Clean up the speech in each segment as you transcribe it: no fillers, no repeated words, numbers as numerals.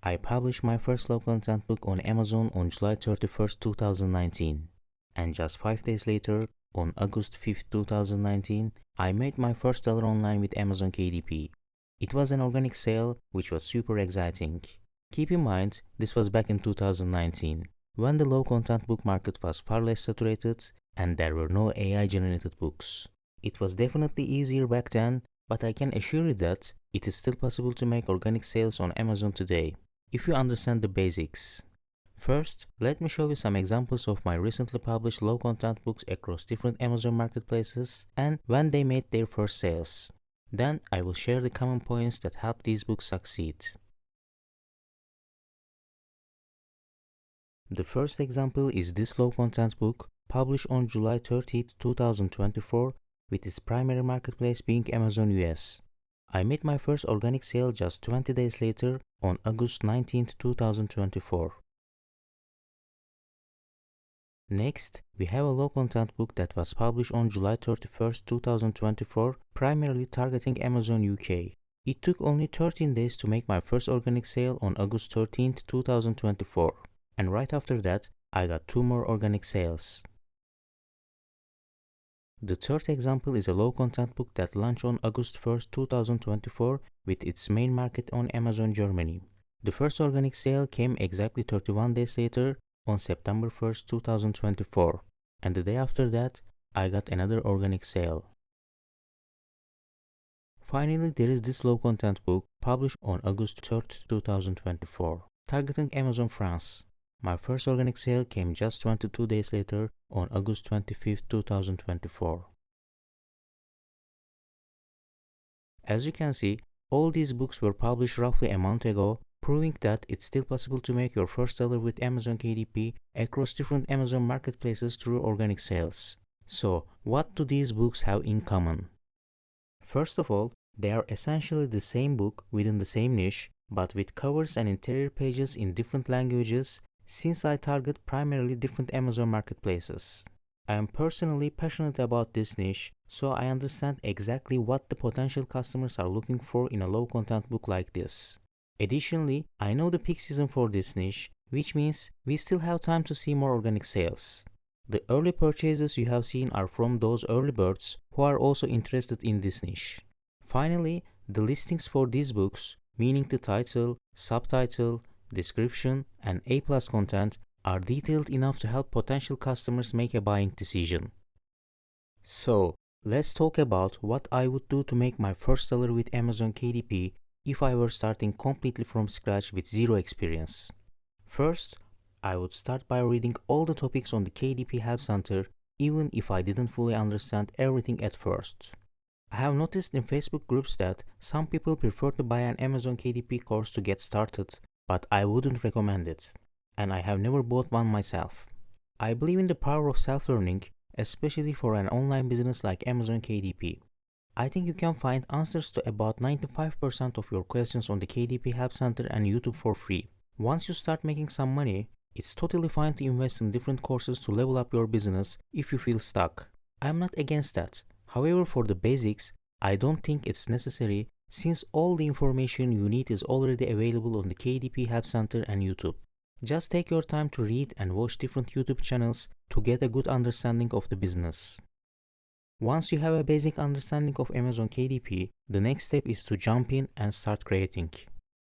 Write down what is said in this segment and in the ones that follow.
I published my first low content book on Amazon on July 31st, 2019. And just 5 days later, on August 5th, 2019, I made my first dollar online with Amazon KDP. It was an organic sale, which was super exciting. Keep in mind, this was back in 2019, when the low content book market was far less saturated and there were no AI generated books. It was definitely easier back then, but I can assure you that it is still possible to make organic sales on Amazon today, if you understand the basics. First, let me show you some examples of my recently published low content books across different Amazon marketplaces and when they made their first sales. Then I will share the common points that help these books succeed. The first example is this low content book, published on July 30th, 2024, with its primary marketplace being Amazon US. I made my first organic sale just 20 days later on August 19th, 2024. Next, we have a low content book that was published on July 31st, 2024, primarily targeting Amazon UK. It took only 13 days to make my first organic sale on August 13th, 2024. And right after that, I got 2 more organic sales. The third example is a low content book that launched on August 1st, 2024 with its main market on Amazon Germany. The first organic sale came exactly 31 days later on September 1st, 2024, and the day after that, I got another organic sale. Finally, there is this low content book published on August 3rd, 2024, targeting Amazon France. My first organic sale came just 22 days later on August 25th, 2024. As you can see, all these books were published roughly a month ago, proving that it's still possible to make your first dollar with Amazon KDP across different Amazon marketplaces through organic sales. So, what do these books have in common? First of all, they are essentially the same book within the same niche, but with covers and interior pages in different languages, since I target primarily different Amazon marketplaces. I am personally passionate about this niche, so I understand exactly what the potential customers are looking for in a low content book like this. Additionally, I know the peak season for this niche, which means we still have time to see more organic sales. The early purchases you have seen are from those early birds who are also interested in this niche. Finally, the listings for these books, meaning the title, subtitle, description, and A+ content, are detailed enough to help potential customers make a buying decision. So, let's talk about what I would do to make my first dollar with Amazon KDP if I were starting completely from scratch with zero experience. First, I would start by reading all the topics on the KDP Help Center, even if I didn't fully understand everything at first. I have noticed in Facebook groups that some people prefer to buy an Amazon KDP course to get started, but I wouldn't recommend it, and I have never bought one myself. I believe in the power of self-learning, especially for an online business like Amazon KDP. I think you can find answers to about 95% of your questions on the KDP Help Center and YouTube for free. Once you start making some money, it's totally fine to invest in different courses to level up your business if you feel stuck. I'm not against that. However, for the basics, I don't think it's necessary since all the information you need is already available on the KDP Help Center and YouTube. Just take your time to read and watch different YouTube channels to get a good understanding of the business. Once you have a basic understanding of Amazon KDP, the next step is to jump in and start creating.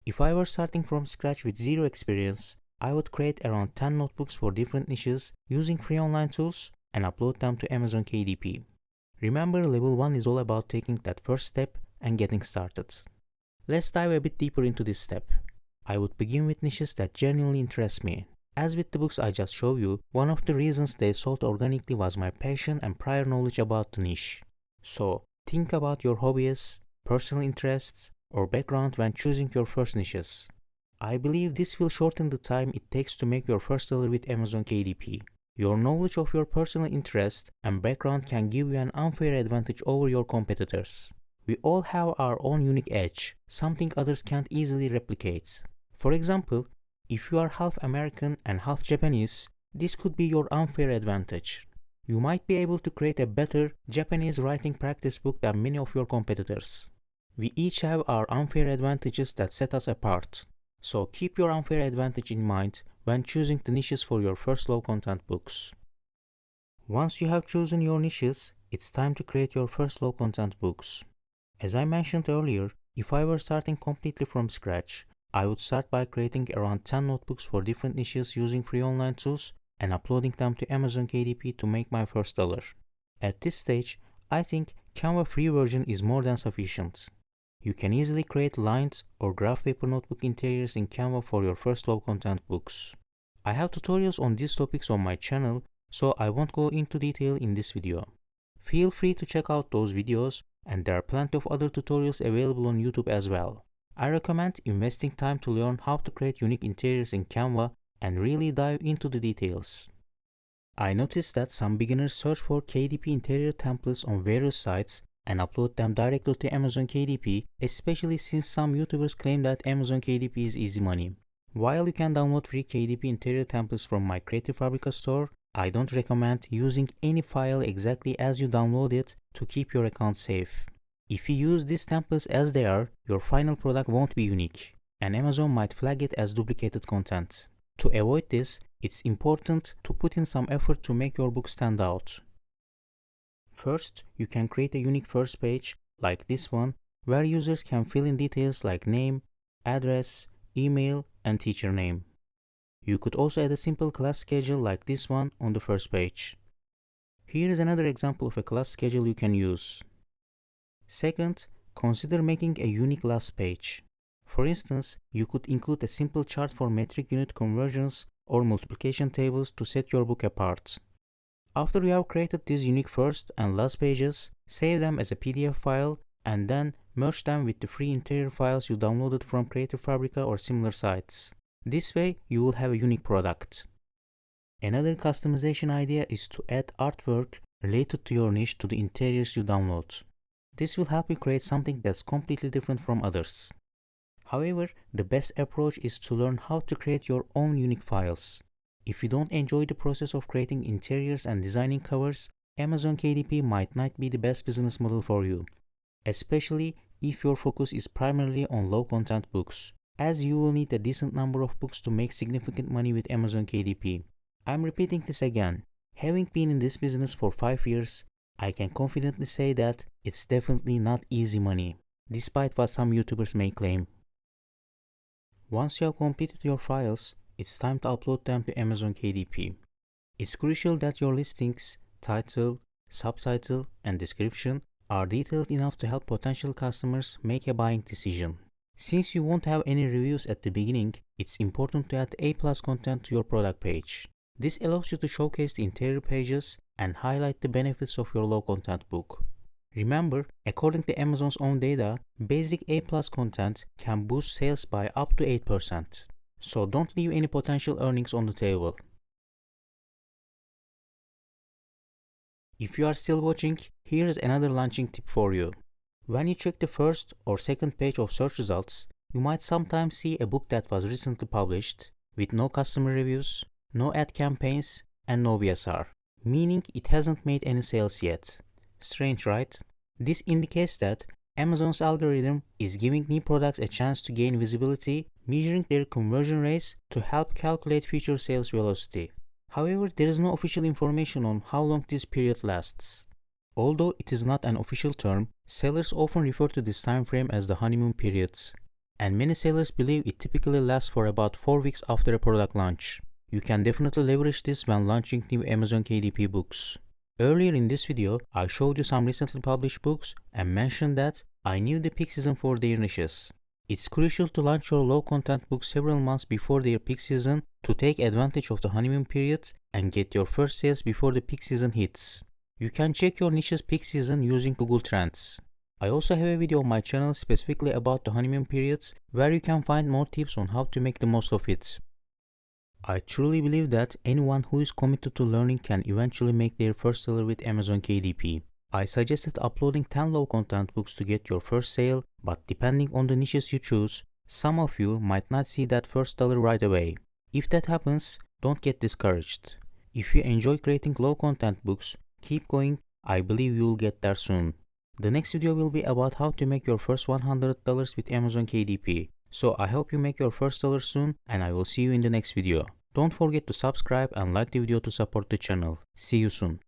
If I were starting from scratch with zero experience, I would create around 10 notebooks for different niches using free online tools and upload them to Amazon KDP. Remember, level 1 is all about taking that first step and getting started. Let's dive a bit deeper into this step. I would begin with niches that genuinely interest me. As with the books I just showed you, one of the reasons they sold organically was my passion and prior knowledge about the niche. So, think about your hobbies, personal interests, or background when choosing your first niches. I believe this will shorten the time it takes to make your first dollar with Amazon KDP. Your knowledge of your personal interest and background can give you an unfair advantage over your competitors. We all have our own unique edge, something others can't easily replicate. For example, if you are half American and half Japanese, this could be your unfair advantage. You might be able to create a better Japanese writing practice book than many of your competitors. We each have our unfair advantages that set us apart. So keep your unfair advantage in mind when choosing the niches for your first low content books. Once you have chosen your niches, it's time to create your first low content books. As I mentioned earlier, if I were starting completely from scratch, I would start by creating around 10 notebooks for different niches using free online tools and uploading them to Amazon KDP to make my first dollar. At this stage, I think Canva free version is more than sufficient. You can easily create lined or graph paper notebook interiors in Canva for your first low content books. I have tutorials on these topics on my channel, so I won't go into detail in this video. Feel free to check out those videos, and there are plenty of other tutorials available on YouTube as well. I recommend investing time to learn how to create unique interiors in Canva and really dive into the details. I noticed that some beginners search for KDP interior templates on various sites and upload them directly to Amazon KDP, especially since some YouTubers claim that Amazon KDP is easy money. While you can download free KDP interior templates from my Creative Fabrica store, I don't recommend using any file exactly as you download it to keep your account safe. If you use these templates as they are, your final product won't be unique, and Amazon might flag it as duplicated content. To avoid this, it's important to put in some effort to make your book stand out. First, you can create a unique first page, like this one, where users can fill in details like name, address, email, and teacher name. You could also add a simple class schedule like this one on the first page. Here is another example of a class schedule you can use. Second, consider making a unique last page. For instance, you could include a simple chart for metric unit conversions or multiplication tables to set your book apart. After you have created these unique first and last pages, save them as a PDF file and then merge them with the free interior files you downloaded from Creative Fabrica or similar sites. This way, you will have a unique product. Another customization idea is to add artwork related to your niche to the interiors you download. This will help you create something that's completely different from others. However, the best approach is to learn how to create your own unique files. If you don't enjoy the process of creating interiors and designing covers, Amazon KDP might not be the best business model for you, especially if your focus is primarily on low content books, as you will need a decent number of books to make significant money with Amazon KDP. I'm repeating this again. Having been in this business for 5 years, I can confidently say that it's definitely not easy money, despite what some YouTubers may claim. Once you have completed your files, it's time to upload them to Amazon KDP. It's crucial that your listings, title, subtitle, and description are detailed enough to help potential customers make a buying decision. Since you won't have any reviews at the beginning, it's important to add A+ content to your product page. This allows you to showcase the interior pages and highlight the benefits of your low content book. Remember, according to Amazon's own data, basic A+ content can boost sales by up to 8%. So don't leave any potential earnings on the table. If you are still watching, here's another launching tip for you. When you check the first or second page of search results, you might sometimes see a book that was recently published with no customer reviews, no ad campaigns, and no BSR, meaning it hasn't made any sales yet. Strange, right? This indicates that Amazon's algorithm is giving new products a chance to gain visibility, measuring their conversion rates to help calculate future sales velocity. However, there is no official information on how long this period lasts. Although it is not an official term, sellers often refer to this time frame as the honeymoon periods, and many sellers believe it typically lasts for about 4 weeks after a product launch. You can definitely leverage this when launching new Amazon KDP books. Earlier in this video, I showed you some recently published books and mentioned that I knew the peak season for their niches. It's crucial to launch your low content books several months before their peak season to take advantage of the honeymoon period and get your first sales before the peak season hits. You can check your niche's peak season using Google Trends. I also have a video on my channel specifically about the honeymoon periods where you can find more tips on how to make the most of it. I truly believe that anyone who is committed to learning can eventually make their first seller with Amazon KDP. I suggested uploading 10 low content books to get your first sale, but depending on the niches you choose, some of you might not see that first dollar right away. If that happens, don't get discouraged. If you enjoy creating low content books, keep going. I believe you will get there soon. The next video will be about how to make your first $100 with Amazon KDP. So I hope you make your first seller soon, and I will see you in the next video. Don't forget to subscribe and like the video to support the channel. See you soon.